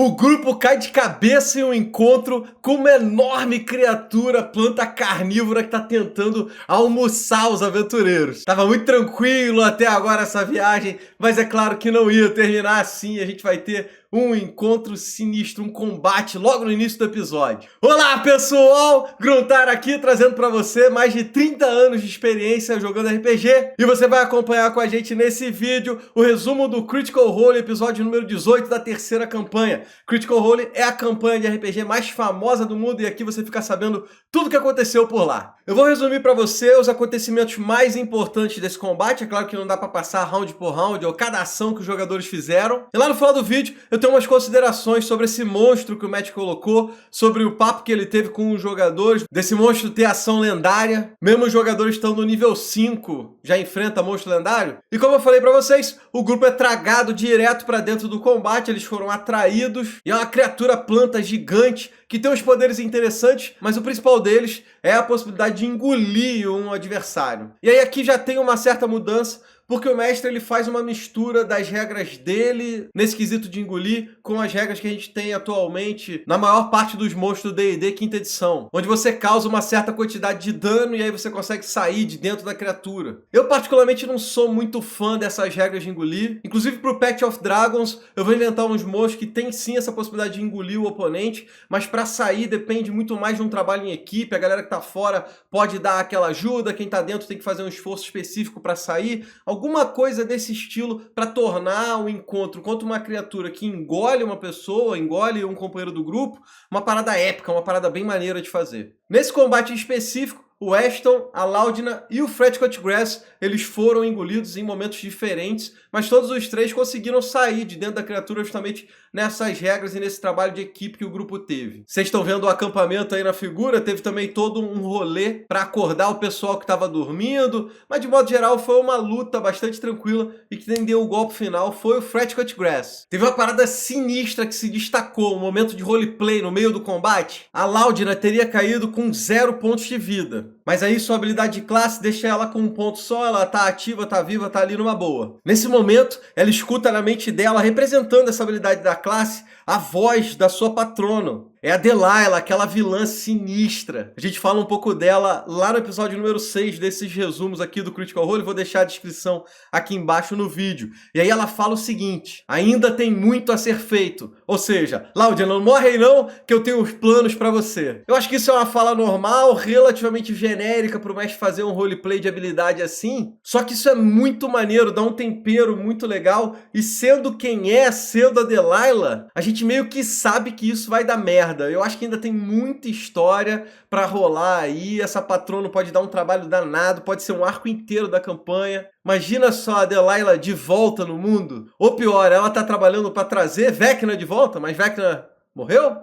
O grupo cai de cabeça em um encontro com uma enorme criatura, planta carnívora que tá tentando almoçar os aventureiros. Tava muito tranquilo até agora essa viagem, mas é claro que não ia terminar assim. A gente vai ter um encontro sinistro, um combate logo no início do episódio. Olá pessoal, Gruntar aqui trazendo pra você mais de 30 anos de experiência jogando RPG, e você vai acompanhar com a gente nesse vídeo o resumo do Critical Role, episódio número 18 da terceira campanha. Critical Role é a campanha de RPG mais famosa do mundo e aqui você fica sabendo tudo o que aconteceu por lá. Eu vou resumir pra você os acontecimentos mais importantes desse combate. É claro que não dá pra passar round por round ou cada ação que os jogadores fizeram. E lá no final do vídeo eu tenho umas considerações sobre esse monstro que o Matt colocou, sobre o papo que ele teve com os jogadores, desse monstro ter ação lendária. Mesmo os jogadores estão no nível 5, já enfrenta monstro lendário. E como eu falei pra vocês, o grupo é tragado direto pra dentro do combate, eles foram atraídos, e é uma criatura planta gigante que tem uns poderes interessantes, mas o principal deles é a possibilidade de engolir um adversário. E aí aqui já tem uma certa mudança, porque o mestre ele faz uma mistura das regras dele, nesse quesito de engolir, com as regras que a gente tem atualmente na maior parte dos monstros do D&D quinta edição, onde você causa uma certa quantidade de dano e aí você consegue sair de dentro da criatura. Eu particularmente não sou muito fã dessas regras de engolir, inclusive pro Pact of Dragons eu vou inventar uns monstros que tem sim essa possibilidade de engolir o oponente, mas para sair depende muito mais de um trabalho em equipe. A galera que tá fora pode dar aquela ajuda, quem tá dentro tem que fazer um esforço específico para sair, alguma coisa desse estilo para tornar o encontro contra uma criatura que engole uma pessoa, engole um companheiro do grupo, uma parada épica, uma parada bem maneira de fazer. Nesse combate em específico, o Ashton, a Laudna e o Fred Cutgrass, eles foram engolidos em momentos diferentes, mas todos os três conseguiram sair de dentro da criatura justamente nessas regras e nesse trabalho de equipe que o grupo teve. Vocês estão vendo o acampamento aí na figura, teve também todo um rolê para acordar o pessoal que estava dormindo, mas de modo geral foi uma luta bastante tranquila e quem deu o golpe final foi o Fred Cutgrass. Teve uma parada sinistra que se destacou, um momento de roleplay no meio do combate. A Laudna teria caído com 0 pontos de vida, mas aí sua habilidade de classe deixa ela com um ponto só, ela tá ativa, tá viva, tá ali numa boa. Nesse momento, ela escuta na mente dela, representando essa habilidade da classe, a voz da sua patrona. É a Delilah, aquela vilã sinistra. A gente fala um pouco dela lá no episódio número 6 desses resumos aqui do Critical Role, vou deixar a descrição aqui embaixo no vídeo. E aí ela fala o seguinte: ainda tem muito a ser feito. Ou seja, Laudna, não morre aí não, que eu tenho uns planos pra você. Eu acho que isso é uma fala normal, relativamente genérica pro mestre fazer um roleplay de habilidade assim. Só que isso é muito maneiro, dá um tempero muito legal. E sendo quem é, sendo a Delilah, a gente meio que sabe que isso vai dar merda. Eu acho que ainda tem muita história pra rolar aí. Essa patrona pode dar um trabalho danado, pode ser um arco inteiro da campanha. Imagina só a Delilah de volta no mundo. Ou pior, ela tá trabalhando pra trazer Vecna de volta, mas Vecna morreu?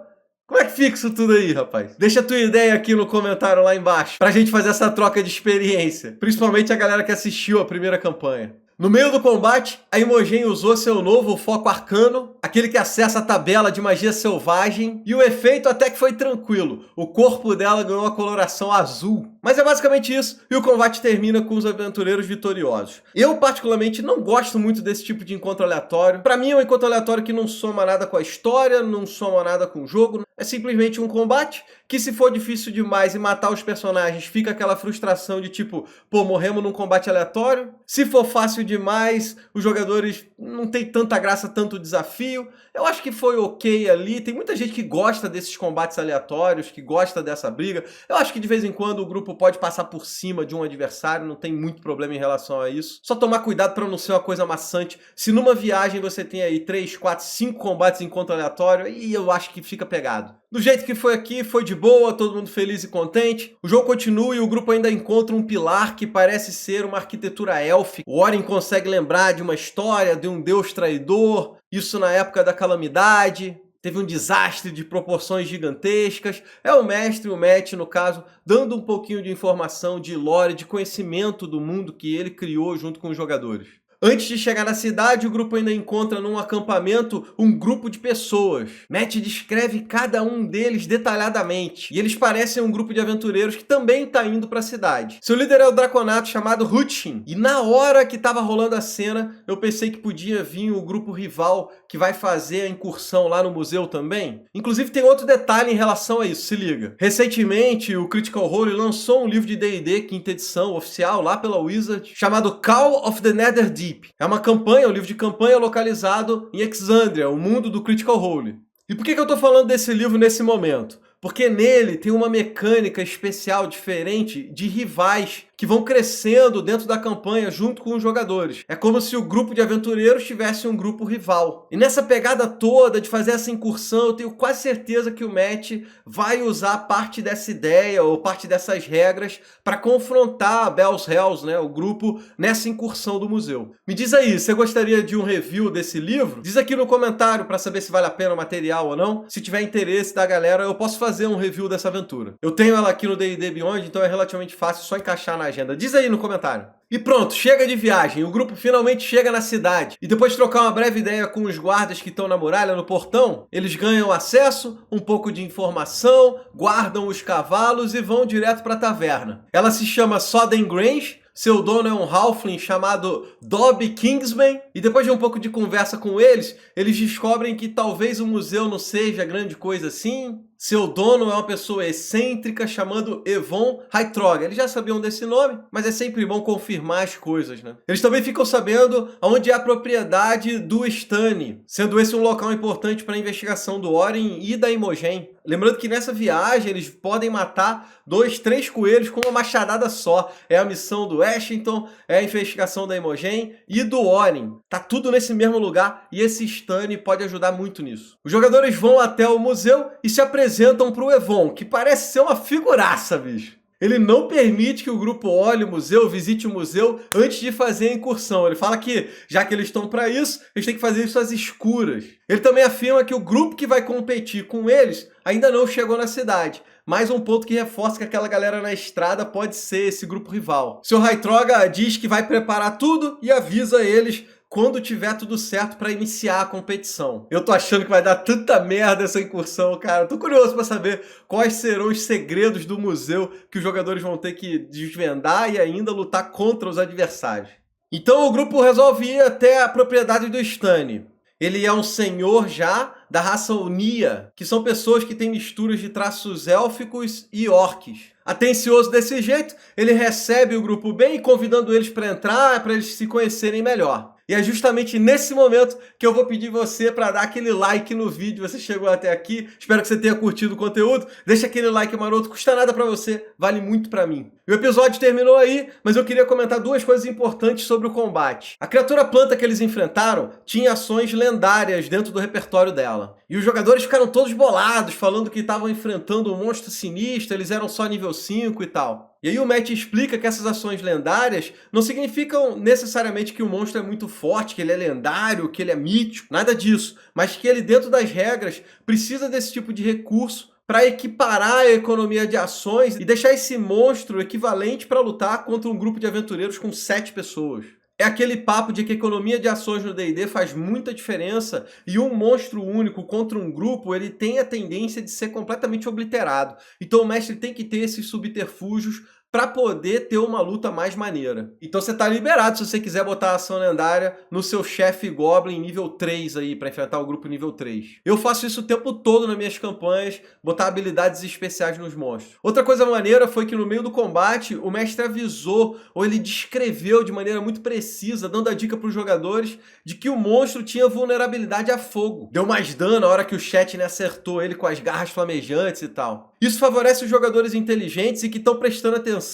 Como é que fica isso tudo aí, rapaz? Deixa a tua ideia aqui no comentário lá embaixo, pra gente fazer essa troca de experiência. Principalmente a galera que assistiu a primeira campanha. No meio do combate, a Imogen usou seu novo foco arcano, aquele que acessa a tabela de magia selvagem, e o efeito até que foi tranquilo. O corpo dela ganhou a coloração azul. Mas é basicamente isso, e o combate termina com os aventureiros vitoriosos. Eu, particularmente, não gosto muito desse tipo de encontro aleatório. Pra mim, é um encontro aleatório que não soma nada com a história, não soma nada com o jogo. É simplesmente um combate que, se for difícil demais e matar os personagens, fica aquela frustração de tipo, pô, morremos num combate aleatório. Se for fácil demais, os jogadores não tem tanta graça, tanto desafio. Eu acho que foi ok ali. Tem muita gente que gosta desses combates aleatórios, que gosta dessa briga. Eu acho que de vez em quando o grupo pode passar por cima de um adversário, não tem muito problema em relação a isso. Só tomar cuidado para não ser uma coisa maçante. Se numa viagem você tem aí 3, 4, 5 combates em encontro aleatório, aí eu acho que fica pegado. Do jeito que foi aqui, foi de boa, todo mundo feliz e contente. O jogo continua e o grupo ainda encontra um pilar que parece ser uma arquitetura élfica. O Orin consegue lembrar de uma história de um deus traidor, isso na época da calamidade. Teve um desastre de proporções gigantescas. É o mestre, o Matt, no caso, dando um pouquinho de informação de lore, de conhecimento do mundo que ele criou junto com os jogadores. Antes de chegar na cidade, o grupo ainda encontra num acampamento um grupo de pessoas. Matt descreve cada um deles detalhadamente, e eles parecem um grupo de aventureiros que também está indo para a cidade. Seu líder é o Draconato chamado Hutchin, e na hora que estava rolando a cena, eu pensei que podia vir o grupo rival que vai fazer a incursão lá no museu também. Inclusive tem outro detalhe em relação a isso, se liga. Recentemente, o Critical Role lançou um livro de D&D, quinta edição, oficial, lá pela Wizard, chamado Call of the Netherdeep. É uma campanha, um livro de campanha localizado em Exandria, o mundo do Critical Role. E por que eu tô falando desse livro nesse momento? Porque nele tem uma mecânica especial diferente de rivais que vão crescendo dentro da campanha junto com os jogadores. É como se o grupo de aventureiros tivesse um grupo rival. E nessa pegada toda de fazer essa incursão, eu tenho quase certeza que o Matt vai usar parte dessa ideia ou parte dessas regras para confrontar a Bell's Hells, né, o grupo, nessa incursão do museu. Me diz aí, você gostaria de um review desse livro? Diz aqui no comentário para saber se vale a pena o material ou não. Se tiver interesse da galera, eu posso fazer um review dessa aventura. Eu tenho ela aqui no D&D Beyond, então é relativamente fácil, só encaixar na agenda. Diz aí no comentário. E pronto, chega de viagem, o grupo finalmente chega na cidade. E depois de trocar uma breve ideia com os guardas que estão na muralha, no portão, eles ganham acesso, um pouco de informação, guardam os cavalos e vão direto para a taverna. Ela se chama Soden Grange. Seu dono é um halfling chamado Dobby Kingsman, e depois de um pouco de conversa com eles descobrem que talvez o museu não seja grande coisa assim. Seu dono é uma pessoa excêntrica chamado Evon Heitroga. Eles já sabiam desse nome, mas é sempre bom confirmar as coisas, né? Eles também ficam sabendo onde é a propriedade do Stanny, sendo esse um local importante para a investigação do Orin e da Imogen. Lembrando que nessa viagem eles podem matar 2, 3 coelhos com uma machadada só. É a missão do Ashington, é a investigação da Imogen e do Orin. Tá tudo nesse mesmo lugar e esse Stanny pode ajudar muito nisso. Os jogadores vão até o museu e se apresentam pro Evon, que parece ser uma figuraça, bicho. Ele não permite que o grupo olhe o museu, visite o museu antes de fazer a incursão. Ele fala que, já que eles estão para isso, eles têm que fazer isso às escuras. Ele também afirma que o grupo que vai competir com eles ainda não chegou na cidade. Mais um ponto que reforça que aquela galera na estrada pode ser esse grupo rival. Seu Heitroga diz que vai preparar tudo e avisa eles quando tiver tudo certo para iniciar a competição. Eu tô achando que vai dar tanta merda essa incursão, cara. Tô curioso para saber quais serão os segredos do museu que os jogadores vão ter que desvendar e ainda lutar contra os adversários. Então o grupo resolve ir até a propriedade do Stanny. Ele é um senhor já da raça Unia, que são pessoas que têm misturas de traços élficos e orques. Atencioso desse jeito, ele recebe o grupo bem, convidando eles para entrar, para eles se conhecerem melhor. E é justamente nesse momento que eu vou pedir você para dar aquele like no vídeo. Você chegou até aqui, espero que você tenha curtido o conteúdo. Deixa aquele like maroto, custa nada para você, vale muito para mim. O episódio terminou aí, mas eu queria comentar 2 coisas importantes sobre o combate. A criatura planta que eles enfrentaram tinha ações lendárias dentro do repertório dela. E os jogadores ficaram todos bolados, falando que estavam enfrentando um monstro sinistro, eles eram só nível 5 e tal. E aí o Matt explica que essas ações lendárias não significam necessariamente que o monstro é muito forte, que ele é lendário, que ele é mítico, nada disso. Mas que ele, dentro das regras, precisa desse tipo de recurso para equiparar a economia de ações e deixar esse monstro equivalente para lutar contra um grupo de aventureiros com 7 pessoas. É aquele papo de que a economia de ações no D&D faz muita diferença e um monstro único contra um grupo, ele tem a tendência de ser completamente obliterado. Então o mestre tem que ter esses subterfúgios para poder ter uma luta mais maneira. Então você tá liberado se você quiser botar a ação lendária no seu chefe Goblin nível 3 aí, para enfrentar o grupo nível 3. Eu faço isso o tempo todo nas minhas campanhas, botar habilidades especiais nos monstros. Outra coisa maneira foi que no meio do combate, o mestre avisou, ou ele descreveu de maneira muito precisa, dando a dica para os jogadores, de que o monstro tinha vulnerabilidade a fogo. Deu mais dano na hora que o Chetney acertou ele com as garras flamejantes e tal. Isso favorece os jogadores inteligentes e que estão prestando atenção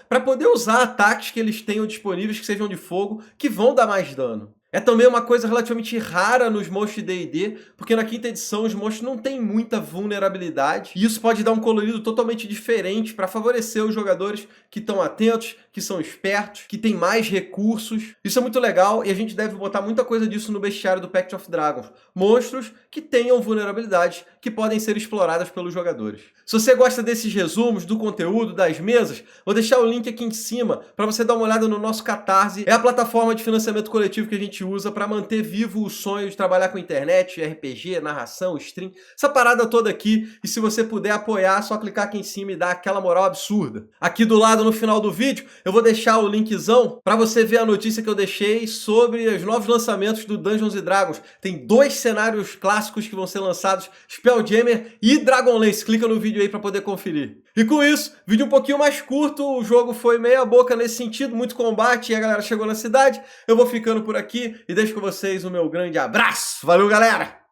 para poder usar ataques que eles tenham disponíveis que sejam de fogo, que vão dar mais dano. É também uma coisa relativamente rara nos monstros de D&D, porque na quinta edição os monstros não têm muita vulnerabilidade, e isso pode dar um colorido totalmente diferente para favorecer os jogadores que estão atentos, que são espertos, que têm mais recursos. Isso é muito legal e a gente deve botar muita coisa disso no bestiário do Pact of Dragons. Monstros que tenham vulnerabilidades que podem ser exploradas pelos jogadores. Se você gosta desses resumos, do conteúdo, das mesas, vou deixar o link aqui em cima para você dar uma olhada no nosso Catarse. É a plataforma de financiamento coletivo que a gente usa para manter vivo o sonho de trabalhar com internet, RPG, narração, stream, essa parada toda aqui. E se você puder apoiar, é só clicar aqui em cima e dar aquela moral absurda. Aqui do lado, no final do vídeo, eu vou deixar o linkzão para você ver a notícia que eu deixei sobre os novos lançamentos do Dungeons & Dragons. Tem 2 cenários clássicos que vão ser lançados, Spelljammer e Dragonlance. Clica no vídeo aí para poder conferir. E com isso, vídeo um pouquinho mais curto, o jogo foi meia boca nesse sentido, muito combate e a galera chegou na cidade. Eu vou ficando por aqui e deixo com vocês o meu grande abraço. Valeu, galera!